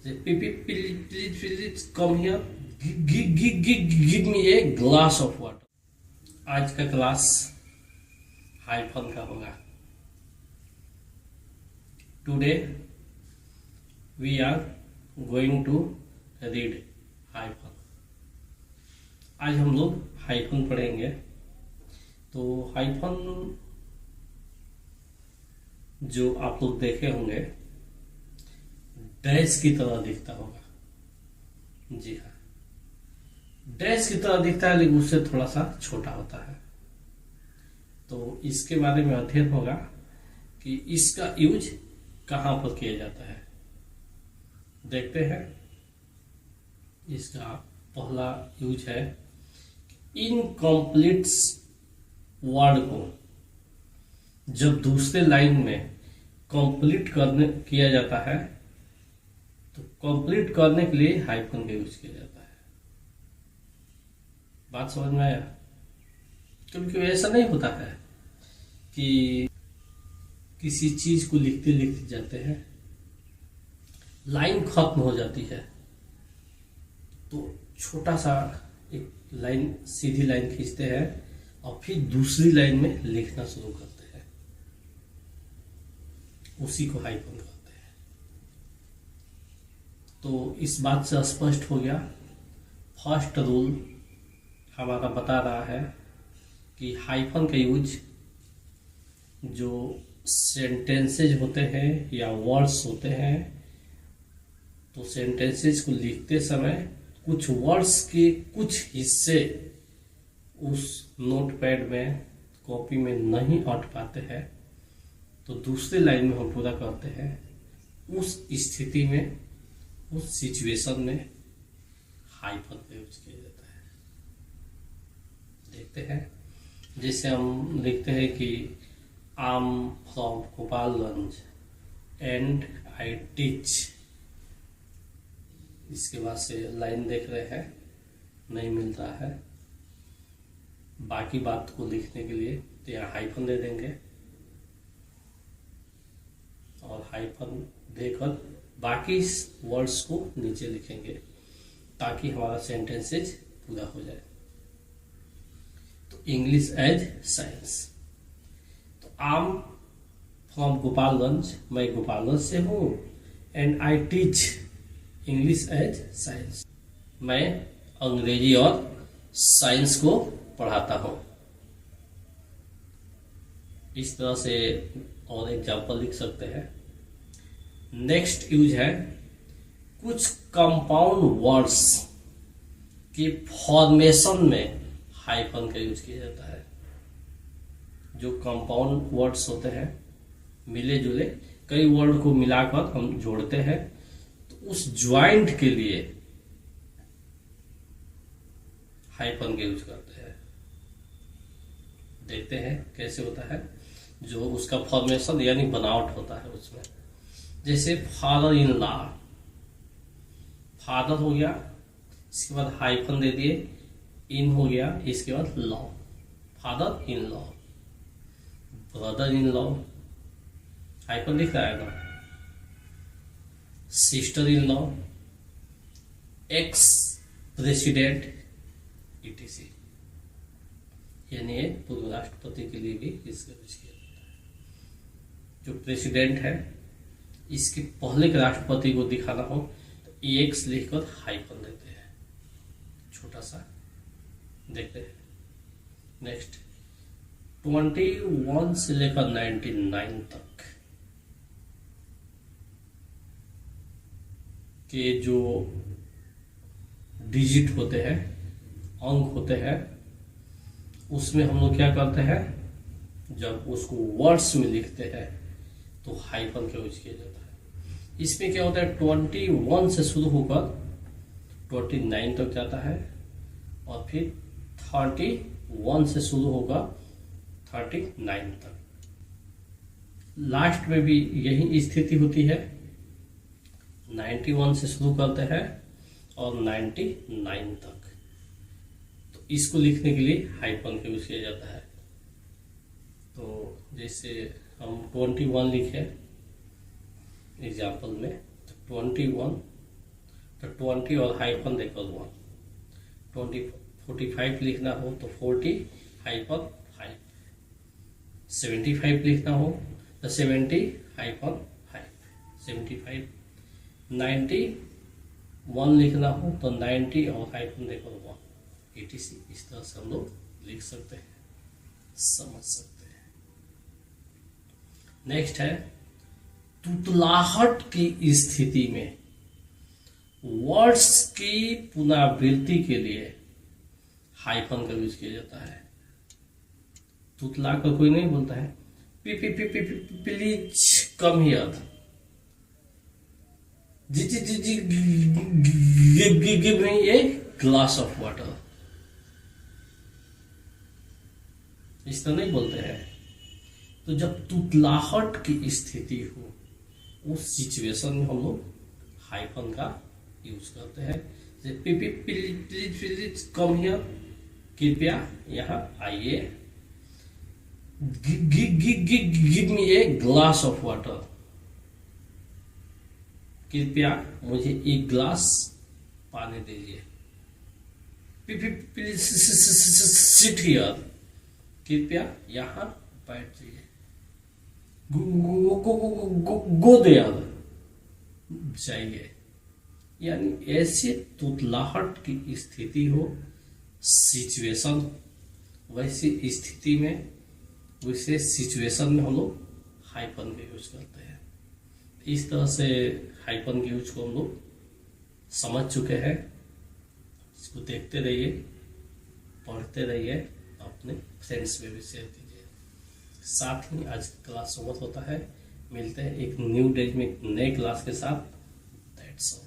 Please come here. Give me a glass of water. आज का class hyphen का होगा. Today we are going to read hyphen. आज हम लोग हाइफन पढ़ेंगे. तो हाइफन जो आप लोग देखे होंगे डैश की तरह दिखता होगा. जी हाँ, डैश की तरह दिखता है, लेकिन उससे थोड़ा सा छोटा होता है. तो इसके बारे में अध्ययन होगा कि इसका यूज कहाँ पर किया जाता है. देखते हैं. इसका पहला यूज है इनकम्प्लीट वर्ड को जब दूसरे लाइन में कंप्लीट करने किया जाता है तो कंप्लीट करने के लिए हाइफन का यूज किया जाता है. बात समझ में आया? क्योंकि ऐसा नहीं होता है कि किसी चीज को लिखते लिखते जाते हैं, लाइन खत्म हो जाती है तो छोटा सा एक लाइन, सीधी लाइन खींचते हैं और फिर दूसरी लाइन में लिखना शुरू करते हैं. उसी को हाइफन कहते हैं. तो इस बात से स्पष्ट हो गया. फर्स्ट रूल हमारा बता रहा है कि हाइफन का यूज जो सेंटेंसेज होते हैं या वर्ड्स होते हैं, तो सेंटेंसेज को लिखते समय कुछ वर्ड्स के कुछ हिस्से उस नोटपैड में, कॉपी में नहीं अट पाते हैं, तो दूसरी लाइन में हम पूरा करते हैं. उस स्थिति में, उस सिचुएशन में हाइफन का यूज किया जाता है. देखते हैं. जैसे हम लिखते हैं कि I am from Gopalganj and I teach. इसके बाद से लाइन देख रहे हैं, नहीं मिल रहा है. बाकी बात को लिखने के लिए तो यहाँ हाइफन दे देंगे और हाइफन देकर बाकी वर्ड्स को नीचे लिखेंगे ताकि हमारा सेंटेंसेज पूरा हो जाए. तो इंग्लिश एज साइंस. तो आई एम फ्रॉम गोपालगंज, मैं गोपालगंज से हूँ. And I teach English as science, मैं अंग्रेजी और साइंस को पढ़ाता हूँ. इस तरह से और एग्जाम्पल लिख सकते हैं. नेक्स्ट यूज है कुछ कंपाउंड वर्ड्स की फॉर्मेशन में हाइफन का यूज किया जाता है. जो कंपाउंड वर्ड्स होते हैं, मिले जुले कई वर्ड को मिलाकर हम जोड़ते हैं, तो उस ज्वाइंट के लिए हाइफन का यूज करते हैं. देखते हैं कैसे होता है. जो उसका फॉर्मेशन यानी बनावट होता है उसमें. जैसे फादर इन लॉ, फादर हो गया, इसके बाद हाइफन दे दिए, इन हो गया, इसके बाद law, father in law. Brother in law, hyphen दिख रहा है ना. Sister in law, ex president etc. यानी पूर्व राष्ट्रपति के लिए भी इसका यूज किया जाता है. जो प्रेसिडेंट है, इसके पहले के राष्ट्रपति को दिखाना हो तो एक्स लिखकर हाइफन देते हैं, छोटा सा. देखते हैं. नेक्स्ट 21 से लेकर 99 तक के जो डिजिट होते हैं, अंक होते हैं, उसमें हम लोग क्या करते हैं, जब उसको वर्ड्स में लिखते हैं तो हाइफन का यूज किया जाता है. इसमें क्या होता है, 21 से शुरू होकर 29 तक जाता है और फिर 31 से शुरू होगा 39 तक. लास्ट में भी यही स्थिति होती है. 91 से शुरू करते हैं और 99 तक. तो इसको लिखने के लिए हाइफन का यूज किया जाता है. तो जैसे हम 21 लिखे एग्जाम्पल में, तो 21 तो 20 और हाइफन देकर हुआ 20 45 लिखना हो तो 40 हाइफन 5, 75 लिखना हो तो 70 हाइफन 5, 75, 91 लिखना हो तो 90 और हाइफन देकर हुआ 86। इस तरह से हम लोग लिख सकते हैं, समझ सकते हैं। नेक्स्ट है तुतलाहट की स्थिति में वर्ड्स की पुनरावृत्ति के लिए हाइफन का यूज किया जाता है। तुतला कर कोई नहीं बोलता है P P P P please come here, G G G G give me a glass of water, इस तरह नहीं बोलते हैं। तो जब तुतलाहट की स्थिति हो उस सिचुएशन में हम लोग हाइफन का यूज करते हैं। प्लीज प्लीज कम हियर, कृपया यहाँ आइए, give me a glass of water, कृपया मुझे एक ग्लास पानी दीजिए, प्लीज सिट हियर, कृपया यहाँ बैठ जाइए, गो देयर, जाइए। यानी ऐसे तुतलाहट की स्थिति हो, सिचुएशन, वैसी स्थिति में वैसे सिचुएशन में हम लोग हाइफन का यूज करते हैं। इस तरह से हाइफन के यूज को हम लोग समझ चुके हैं। इसको देखते रहिए, पढ़ते रहिए, अपने फ्रेंड्स में भी शेयर कीजिए। साथ ही आज क्लास समाप्त होता है, मिलते हैं एक न्यू डे में नए क्लास के साथ। That's all.